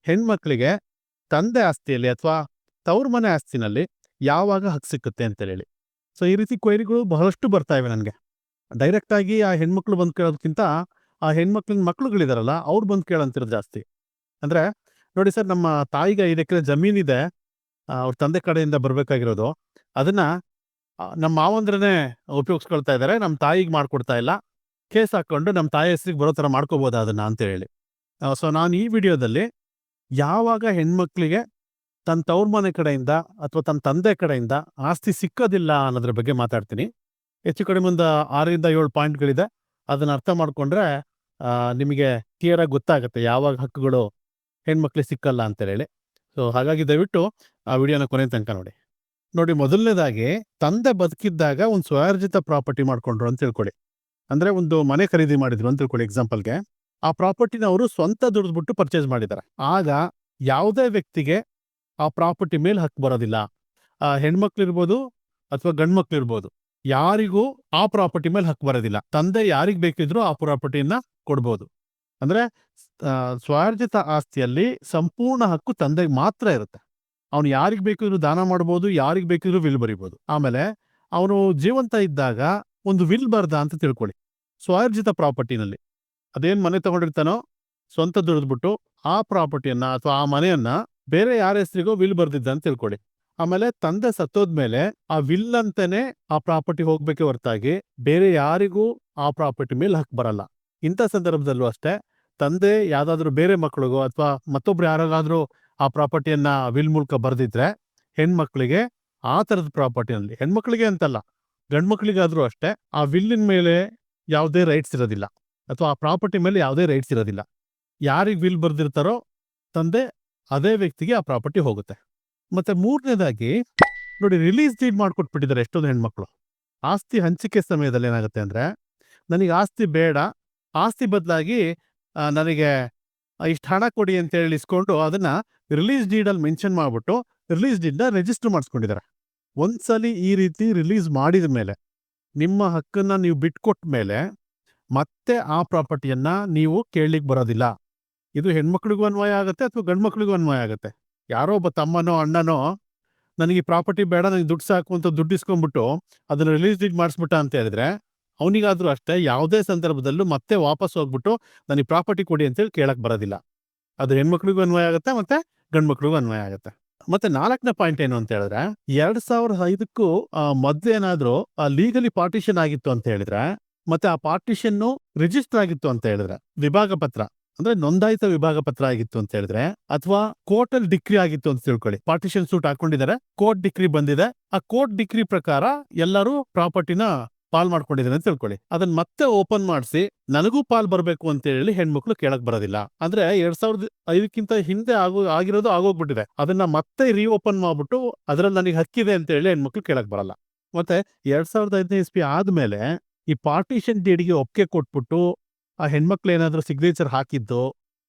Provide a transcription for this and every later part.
ಹೆಣ್ಮಕ್ಳಿಗೆ ತಂದೆ ಆಸ್ತಿಯಲ್ಲಿ ಅಥವಾ ತವ್ರ ಮನೆ ಆಸ್ತಿನಲ್ಲಿ ಯಾವಾಗ ಹಕ್ಕು ಸಿಕ್ಕುತ್ತೆ ಅಂತ ಹೇಳಿ. ಸೊ ಈ ರೀತಿ ಕ್ವೈರಿಗಳು ಬಹಳಷ್ಟು ಬರ್ತಾ ಇವೆ ನನಗೆ. ಡೈರೆಕ್ಟ್ ಆಗಿ ಆ ಹೆಣ್ಮಕ್ಳು ಬಂದು ಕೇಳೋದಕ್ಕಿಂತ ಆ ಹೆಣ್ಮಕ್ಳಿನ ಮಕ್ಳುಗಳಿದಾರಲ್ಲ ಅವ್ರು ಬಂದು ಕೇಳಂತಿರೋದು ಜಾಸ್ತಿ. ಅಂದ್ರೆ ನೋಡಿ ಸರ್, ನಮ್ಮ ತಾಯಿಗೆ 5 ಎಕರೆ ಜಮೀನಿದೆ, ಅವ್ರ ತಂದೆ ಕಡೆಯಿಂದ ಬರ್ಬೇಕಾಗಿರೋದು. ಅದನ್ನ ನಮ್ಮ ಮಾವಂದ್ರನೇ ಉಪಯೋಗಿಸ್ಕೊಳ್ತಾ ಇದ್ದಾರೆ, ನಮ್ಮ ತಾಯಿಗೆ ಮಾಡ್ಕೊಡ್ತಾ ಇಲ್ಲ. ಕೇಸ್ ಹಾಕೊಂಡು ನಮ್ಮ ತಾಯಿ ಹೆಸರಿಗೆ ಬರೋ ಥರ ಮಾಡ್ಕೋಬೋದಾ ಅದನ್ನ ಅಂತ ಹೇಳಿ. ಸೊ ನಾನು ಈ ವಿಡಿಯೋದಲ್ಲಿ ಯಾವಾಗ ಹೆಣ್ಮಕ್ಳಿಗೆ ತನ್ನ ತವ್ರ ಮನೆ ಕಡೆಯಿಂದ ಅಥವಾ ತನ್ನ ತಂದೆ ಕಡೆಯಿಂದ ಆಸ್ತಿ ಸಿಕ್ಕೋದಿಲ್ಲ ಅನ್ನೋದ್ರ ಬಗ್ಗೆ ಮಾತಾಡ್ತೀನಿ. ಹೆಚ್ಚು ಕಡಿಮೆ ಒಂದು 6ರಿಂದ 7 ಪಾಯಿಂಟ್ಗಳಿದೆ. ಅದನ್ನ ಅರ್ಥ ಮಾಡ್ಕೊಂಡ್ರೆ ನಿಮಗೆ ಕ್ಲಿಯರ್ ಆಗಿ ಗೊತ್ತಾಗುತ್ತೆ ಯಾವಾಗ ಹಕ್ಕುಗಳು ಹೆಣ್ಮಕ್ಳಿಗೆ ಸಿಕ್ಕಲ್ಲ ಅಂತ ಹೇಳಿ. ಸೊ ಹಾಗಾಗಿ ದಯವಿಟ್ಟು ಆ ವಿಡಿಯೋನ ಕೊನೆ ತನಕ ನೋಡಿ. ಮೊದಲನೇದಾಗಿ ತಂದೆ ಬದುಕಿದ್ದಾಗ ಒಂದು ಸ್ವಯಾರ್ಜಿತ ಪ್ರಾಪರ್ಟಿ ಮಾಡ್ಕೊಂಡ್ರು ಅಂತ ತಿಳ್ಕೊಳ್ಳಿ. ಅಂದ್ರೆ ಒಂದು ಮನೆ ಖರೀದಿ ಮಾಡಿದ್ರು ಅಂತ ತಿಳ್ಕೊಳ್ಳಿ ಎಕ್ಸಾಂಪಲ್ಗೆ. ಆ ಪ್ರಾಪರ್ಟಿನ ಅವರು ಸ್ವಂತ ದುಡಿದ್ಬಿಟ್ಟು ಪರ್ಚೇಸ್ ಮಾಡಿದ್ದಾರೆ. ಆಗ ಯಾವುದೇ ವ್ಯಕ್ತಿಗೆ ಆ ಪ್ರಾಪರ್ಟಿ ಮೇಲೆ ಹಕ್ಕು ಬರೋದಿಲ್ಲ. ಹೆಣ್ಮಕ್ಳಿರ್ಬೋದು ಅಥವಾ ಗಂಡ್ಮಕ್ಳಿರ್ಬೋದು, ಯಾರಿಗೂ ಆ ಪ್ರಾಪರ್ಟಿ ಮೇಲೆ ಹಕ್ಕು ಬರೋದಿಲ್ಲ. ತಂದೆ ಯಾರಿಗ್ ಬೇಕಿದ್ರು ಆ ಪ್ರಾಪರ್ಟಿಯನ್ನ ಕೊಡ್ಬೋದು. ಅಂದ್ರೆ ಸ್ವಯಾರ್ಜಿತ ಆಸ್ತಿಯಲ್ಲಿ ಸಂಪೂರ್ಣ ಹಕ್ಕು ತಂದೆಗೆ ಮಾತ್ರ ಇರುತ್ತೆ. ಅವನು ಯಾರಿಗ್ ಬೇಕಿದ್ರು ದಾನ ಮಾಡ್ಬೋದು, ಯಾರಿಗ್ ಬೇಕಿದ್ರು ವಿಲ್ ಬರಿಬೋದು. ಆಮೇಲೆ ಅವನು ಜೀವಂತ ಇದ್ದಾಗ ಒಂದು ವಿಲ್ ಬರ್ದ ಅಂತ ತಿಳ್ಕೊಳ್ಳಿ ಸ್ವಯಾರ್ಜಿತ ಪ್ರಾಪರ್ಟಿನಲ್ಲಿ. ಅದೇನ್ ಮನೆ ತಗೊಂಡಿರ್ತಾನೋ ಸ್ವಂತ ದುಡಿದ್ಬಿಟ್ಟು ಆ ಪ್ರಾಪರ್ಟಿಯನ್ನ ಅಥವಾ ಆ ಮನೆಯನ್ನ ಬೇರೆ ಯಾರ ಹೆಸರಿಗೋ ವಿಲ್ ಬರ್ದಿದ್ದ ಅಂತ ತಿಳ್ಕೊಳ್ಳಿ. ಆಮೇಲೆ ತಂದೆ ಸತ್ತೋದ್ಮೇಲೆ ಆ ವಿಲ್ ಅಂತಾನೆ ಆ ಪ್ರಾಪರ್ಟಿ ಹೋಗ್ಬೇಕೆ ಹೊರತಾಗಿ ಬೇರೆ ಯಾರಿಗೂ ಆ ಪ್ರಾಪರ್ಟಿ ಮೇಲೆ ಹಕ್ಕು ಬರಲ್ಲ. ಇಂಥ ಸಂದರ್ಭದಲ್ಲೂ ಅಷ್ಟೇ, ತಂದೆ ಯಾವ್ದಾದ್ರು ಬೇರೆ ಮಕ್ಕಳಿಗೋ ಅಥವಾ ಮತ್ತೊಬ್ರು ಯಾರಾದ್ರೂ ಆ ಪ್ರಾಪರ್ಟಿಯನ್ನ ವಿಲ್ ಮೂಲಕ ಬರ್ದಿದ್ರೆ ಹೆಣ್ಮಕ್ಳಿಗೆ ಆ ತರದ ಪ್ರಾಪರ್ಟಿನಲ್ಲಿ, ಹೆಣ್ಮಕ್ಳಿಗೆ ಅಂತಲ್ಲ ಗಂಡ್ಮಕ್ಳಿಗಾದ್ರೂ ಅಷ್ಟೇ, ಆ ವಿಲ್ಲಿನ ಮೇಲೆ ಯಾವುದೇ ರೈಟ್ಸ್ ಇರೋದಿಲ್ಲ ಅಥವಾ ಆ ಪ್ರಾಪರ್ಟಿ ಮೇಲೆ ಯಾವುದೇ ರೈಟ್ಸ್ ಇರೋದಿಲ್ಲ. ಯಾರಿಗೆ ವಿಲ್ ಬರ್ದಿರ್ತಾರೋ ತಂದೆ ಅದೇ ವ್ಯಕ್ತಿಗೆ ಆ ಪ್ರಾಪರ್ಟಿ ಹೋಗುತ್ತೆ. ಮತ್ತೆ ಮೂರನೇದಾಗಿ ನೋಡಿ, ರಿಲೀಸ್ ಡೀಡ್ ಮಾಡ್ಕೊಟ್ಬಿಟ್ಟಿದ್ದಾರೆ ಎಷ್ಟೊಂದು ಹೆಣ್ಮಕ್ಳು. ಆಸ್ತಿ ಹಂಚಿಕೆ ಸಮಯದಲ್ಲಿ ಏನಾಗುತ್ತೆ ಅಂದ್ರೆ, ನನಗೆ ಆಸ್ತಿ ಬೇಡ, ಆಸ್ತಿ ಬದಲಾಗಿ ನನಗೆ ಇಷ್ಟು ಹಣ ಕೊಡಿ ಅಂತ ಹೇಳಿ ಇಸ್ಕೊಂಡು ಅದನ್ನ ರಿಲೀಸ್ ಡೀಡ್ ಅಲ್ಲಿ ಮೆನ್ಷನ್ ಮಾಡ್ಬಿಟ್ಟು ರಿಲೀಸ್ ಡೀಡ್ ನ ರಿಜಿಸ್ಟರ್ ಮಾಡಿಸ್ಕೊಂಡಿದ್ದಾರೆ. ಒಂದ್ಸಲಿ ಈ ರೀತಿ ರಿಲೀಸ್ ಮಾಡಿದ ಮೇಲೆ, ನಿಮ್ಮ ಹಕ್ಕನ್ನ ನೀವು ಬಿಟ್ಕೊಟ್ಟ ಮೇಲೆ ಮತ್ತೆ ಆ ಪ್ರಾಪರ್ಟಿಯನ್ನ ನೀವು ಕೇಳಲಿಕ್ಕೆ ಬರೋದಿಲ್ಲ. ಇದು ಹೆಣ್ಮಕ್ಳಿಗೂ ಅನ್ವಯ ಆಗುತ್ತೆ ಅಥವಾ ಗಂಡ್ಮಕ್ಳಿಗೂ ಅನ್ವಯ ಆಗುತ್ತೆ. ಯಾರೋ ಒಬ್ಬ ತಮ್ಮನೋ ಅಣ್ಣನೋ ನನಗೆ ಈ ಪ್ರಾಪರ್ಟಿ ಬೇಡ, ನನಗೆ ದುಡ್ಡು ಸಾಕು ಅಂತ ದುಡ್ಡು ಇಸ್ಕೊಂಡ್ಬಿಟ್ಟು ಅದನ್ನ ರಿಲೀಸ್ ಡೀಡ್ ಮಾಡಿಸ್ಬಿಟ್ಟ ಅಂತ ಹೇಳಿದ್ರೆ ಅವನಿಗಾದ್ರೂ ಅಷ್ಟೇ ಯಾವುದೇ ಸಂದರ್ಭದಲ್ಲೂ ಮತ್ತೆ ವಾಪಸ್ ಹೋಗ್ಬಿಟ್ಟು ನನಗೆ ಪ್ರಾಪರ್ಟಿ ಕೊಡಿ ಅಂತೇಳಿ ಕೇಳಕ್ ಬರೋದಿಲ್ಲ. ಅದು ಹೆಣ್ಮಕ್ಳಿಗೂ ಅನ್ವಯ ಆಗುತ್ತೆ ಮತ್ತೆ ಗಂಡ್ಮಕ್ಳಿಗೂ ಅನ್ವಯ ಆಗುತ್ತೆ. ಮತ್ತೆ 4ನೇ ಪಾಯಿಂಟ್ ಏನು ಅಂತ ಹೇಳಿದ್ರೆ, 2005ಕ್ಕೂ ಮೊದ್ಲೇನಾದ್ರೂ ಲೀಗಲಿ ಪಾರ್ಟಿಷನ್ ಆಗಿತ್ತು ಅಂತ ಹೇಳಿದ್ರೆ ಮತ್ತೆ ಆ ಪಾರ್ಟಿಷನ್ ರಿಜಿಸ್ಟರ್ ಆಗಿತ್ತು ಅಂತ ಹೇಳಿದ್ರೆ, ವಿಭಾಗ ಪತ್ರ ಅಂದ್ರೆ ನೋಂದಾಯಿತ ವಿಭಾಗ ಪತ್ರ ಆಗಿತ್ತು ಅಂತ ಹೇಳಿದ್ರೆ, ಅಥವಾ ಕೋರ್ಟ್ ಅಲ್ಲಿ ಡಿಕ್ರಿ ಆಗಿತ್ತು ಅಂತ ತಿಳ್ಕೊಳ್ಳಿ. ಪಾರ್ಟಿಷನ್ ಸೂಟ್ ಹಾಕೊಂಡಿದ್ದಾರೆ, ಕೋರ್ಟ್ ಡಿಕ್ರಿ ಬಂದಿದೆ, ಆ ಕೋರ್ಟ್ ಡಿಕ್ರಿ ಪ್ರಕಾರ ಎಲ್ಲರೂ ಪ್ರಾಪರ್ಟಿನ ಪಾಲ್ ಮಾಡ್ಕೊಂಡಿದ್ದಾರೆ ಅಂತ ತಿಳ್ಕೊಳ್ಳಿ. ಅದನ್ನ ಮತ್ತೆ ಓಪನ್ ಮಾಡಿಸಿ ನನಗೂ ಪಾಲ್ ಬರ್ಬೇಕು ಅಂತ ಹೇಳಿ ಹೆಣ್ಮಕ್ಳು ಕೇಳಕ್ ಬರೋದಿಲ್ಲ. ಅಂದ್ರೆ 2005ಕ್ಕಿಂತ ಹಿಂದೆ ಆಗಿರೋದು ಆಗೋಗ್ಬಿಟ್ಟಿದೆ. ಅದನ್ನ ಮತ್ತೆ ರೀಓಪನ್ ಮಾಡ್ಬಿಟ್ಟು ಅದ್ರಲ್ಲಿ ನನಗೆ ಹಕ್ಕಿದೆ ಅಂತ ಹೇಳಿ ಹೆಣ್ಮಕ್ಳು ಕೇಳಕ್ ಬರಲ್ಲ. ಮತ್ತೆ 2005ನೇ ಇಸ್ವಿ ಆದ್ಮೇಲೆ ಈ ಪಾರ್ಟಿಷನ್ ಡೀಡ್ಗೆ ಒಪ್ಪಿಗೆ ಕೊಟ್ಬಿಟ್ಟು ಆ ಹೆಣ್ಮಕ್ಳು ಏನಾದ್ರೂ ಸಿಗ್ನೇಚರ್ ಹಾಕಿದ್ದು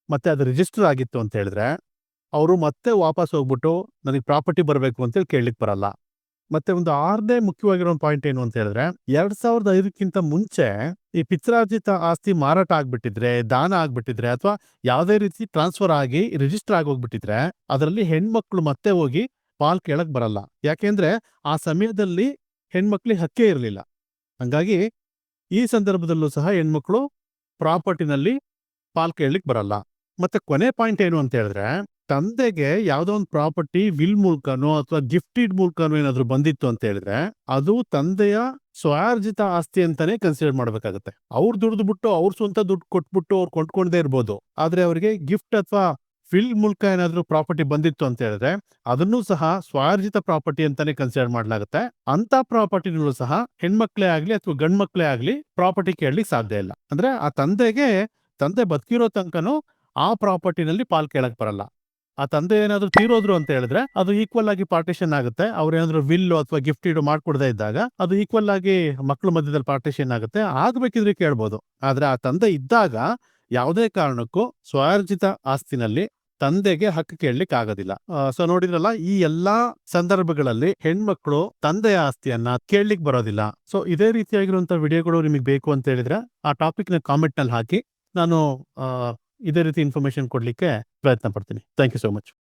ಮತ್ತೆ ಅದು ರಿಜಿಸ್ಟರ್ ಆಗಿತ್ತು ಅಂತ ಹೇಳಿದ್ರೆ ಅವರು ಮತ್ತೆ ವಾಪಸ್ ಹೋಗ್ಬಿಟ್ಟು ನನಗೆ ಪ್ರಾಪರ್ಟಿ ಬರಬೇಕು ಅಂತೇಳಿ ಕೇಳಲಿಕ್ಕೆ ಬರಲ್ಲ. ಮತ್ತೆ ಒಂದು 6ನೇ ಮುಖ್ಯವಾಗಿರೋ ಪಾಯಿಂಟ್ ಏನು ಅಂತ ಹೇಳಿದ್ರೆ, 2005ಕ್ಕಿಂತ ಮುಂಚೆ ಈ ಪಿತ್ರಾರ್ಜಿತ ಆಸ್ತಿ ಮಾರಾಟ ಆಗ್ಬಿಟ್ಟಿದ್ರೆ, ದಾನ ಆಗ್ಬಿಟ್ಟಿದ್ರೆ ಅಥವಾ ಯಾವುದೇ ರೀತಿ ಟ್ರಾನ್ಸ್ಫರ್ ಆಗಿ ರಿಜಿಸ್ಟರ್ ಆಗಿ ಹೋಗ್ಬಿಟ್ಟಿದ್ರೆ ಅದರಲ್ಲಿ ಹೆಣ್ಮಕ್ಳು ಮತ್ತೆ ಹೋಗಿ ಪಾಲ್ ಕೇಳಕ್ ಬರಲ್ಲ. ಯಾಕೆಂದ್ರೆ ಆ ಸಮಯದಲ್ಲಿ ಹೆಣ್ಮಕ್ಳಿಗೆ ಹಕ್ಕೇ ಇರಲಿಲ್ಲ. ಹಂಗಾಗಿ ಈ ಸಂದರ್ಭದಲ್ಲೂ ಸಹ ಹೆಣ್ಮಕ್ಳು ಪ್ರಾಪರ್ಟಿನಲ್ಲಿ ಪಾಲ್ ಕೇಳಲಿಕ್ಕೆ ಬರಲ್ಲ. ಮತ್ತೆ ಕೊನೆ ಪಾಯಿಂಟ್ ಏನು ಅಂತ ಹೇಳಿದ್ರೆ, ತಂದೆಗೆ ಯಾವ್ದೋ ಒಂದು ಪ್ರಾಪರ್ಟಿ ವಿಲ್ ಮೂಲಕನೋ ಅಥವಾ ಗಿಫ್ಟೆಡ್ ಮೂಲಕನೋ ಏನಾದ್ರು ಬಂದಿತ್ತು ಅಂತ ಹೇಳಿದ್ರೆ ಅದು ತಂದೆಯ ಸ್ವಯಾರ್ಜಿತ ಆಸ್ತಿ ಅಂತಾನೆ ಕನ್ಸಿಡರ್ ಮಾಡ್ಬೇಕಾಗತ್ತೆ. ಅವ್ರು ದುಡಿದ್ಬಿಟ್ಟು ಅವ್ರ ಸ್ವಂತ ದುಡ್ಡು ಕೊಟ್ಬಿಟ್ಟು ಅವ್ರು ಕೊಂಡ್ಕೊಂಡೇ ಇರ್ಬೋದು. ಆದ್ರೆ ಅವರಿಗೆ ಗಿಫ್ಟ್ ಅಥವಾ ವಿಲ್ ಮೂಲಕ ಏನಾದ್ರು ಪ್ರಾಪರ್ಟಿ ಬಂದಿತ್ತು ಅಂತ ಹೇಳಿದ್ರೆ ಅದನ್ನೂ ಸಹ ಸ್ವಯಾರ್ಜಿತ ಪ್ರಾಪರ್ಟಿ ಅಂತಾನೆ ಕನ್ಸಿಡರ್ ಮಾಡ್ಲಾಗುತ್ತೆ. ಅಂತ ಪ್ರಾಪರ್ಟಿನೂ ಸಹ ಹೆಣ್ಮಕ್ಳೇ ಆಗ್ಲಿ ಅಥವಾ ಗಂಡ್ಮಕ್ಳೇ ಆಗ್ಲಿ ಪ್ರಾಪರ್ಟಿ ಕೇಳಲಿಕ್ಕೆ ಸಾಧ್ಯ ಇಲ್ಲ. ಅಂದ್ರೆ ಆ ತಂದೆ ಬದುಕಿರೋ ತನಕನೂ ಆ ಪ್ರಾಪರ್ಟಿನಲ್ಲಿ ಪಾಲ್ ಕೇಳಕ್ ಬರಲ್ಲ. ಆ ತಂದೆ ಏನಾದ್ರು ತೀರೋದ್ರು ಅಂತ ಹೇಳಿದ್ರೆ ಅದು ಈಕ್ವಲ್ ಆಗಿ ಪಾರ್ಟಿಷನ್ ಆಗುತ್ತೆ. ಅವ್ರೇನಾದ್ರು ವಿಲ್ ಅಥವಾ ಗಿಫ್ಟ್ ಮಾಡ್ಕೊಡದೇ ಇದ್ದಾಗ ಅದು ಈಕ್ವಲ್ ಆಗಿ ಮಕ್ಳ ಮಧ್ಯದಲ್ಲಿ ಪಾರ್ಟಿಷನ್ ಆಗುತ್ತೆ. ಆಗ್ಬೇಕಿದ್ರೆ ಕೇಳ್ಬೋದು. ಆದ್ರೆ ಆ ತಂದೆ ಇದ್ದಾಗ ಯಾವುದೇ ಕಾರಣಕ್ಕೂ ಸ್ವಯಾರ್ಜಿತ ಆಸ್ತಿನಲ್ಲಿ ತಂದೆಗೆ ಹಕ್ಕು ಕೇಳಲಿಕ್ಕೆ ಆಗೋದಿಲ್ಲ. ಸೊ ನೋಡಿದ್ರಲ್ಲ, ಈ ಎಲ್ಲಾ ಸಂದರ್ಭಗಳಲ್ಲಿ ಹೆಣ್ಮಕ್ಳು ತಂದೆಯ ಆಸ್ತಿಯನ್ನ ಕೇಳಲಿಕ್ಕೆ ಬರೋದಿಲ್ಲ. ಸೊ ಇದೇ ರೀತಿಯಾಗಿರುವಂತಹ ವಿಡಿಯೋಗಳು ನಿಮಗೆ ಬೇಕು ಅಂತ ಹೇಳಿದ್ರೆ ಆ ಟಾಪಿಕ್ ನ ಕಾಮೆಂಟ್ ನಲ್ಲಿ ಹಾಕಿ, ನಾನು ಇದೇ ರೀತಿ ಇನ್ಫಾರ್ಮೇಶನ್ ಕೊಡ್ಲಿಕ್ಕೆ ಪ್ರಯತ್ನ ಪಡ್ತೀನಿ. Thank you so much.